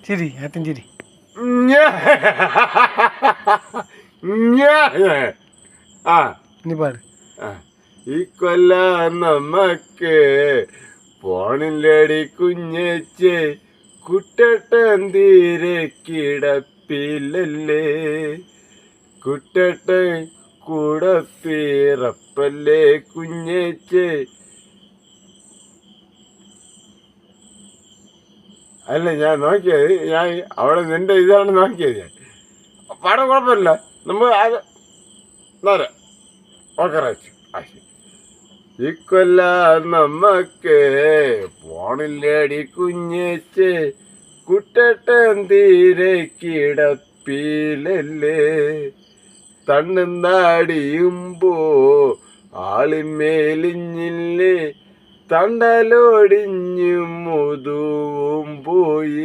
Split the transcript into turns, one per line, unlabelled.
ചിരി ആറ്റും ചിരി.
ആ
നീ പാട്.
ഈ കൊല്ല നമ്മക്ക് പോണില്ലടി കുഞ്ഞേച്ചേ, കുട്ടട്ടൻ തീരെ കിടപ്പില്ലല്ലേ, കുട്ടട്ടൻ കൂടപ്പിറപ്പല്ലേ കുഞ്ഞേച്ചേ. അല്ല ഞാൻ നോക്കിയത്, ഞാൻ അവിടെ നിന്റെ ഇതാണ് നോക്കിയത്. ഞാൻ പാടാൻ കുഴപ്പമില്ല, നമ്മൾ അത് ഓക്കെ റൈറ്റ്. ഈ കൊല്ല നമ്മക്ക് പോണില്ലടി കുഞ്ഞേച്ചേ, കുട്ടട്ടൻ തീരെ കിടപ്പിലല്ലേ, തണ്ണും നാടിയുമ്പോ ആളിമേലിഞ്ഞില്ലേ, തണ്ടലോടിഞ്ഞു മുതുവും പോയി.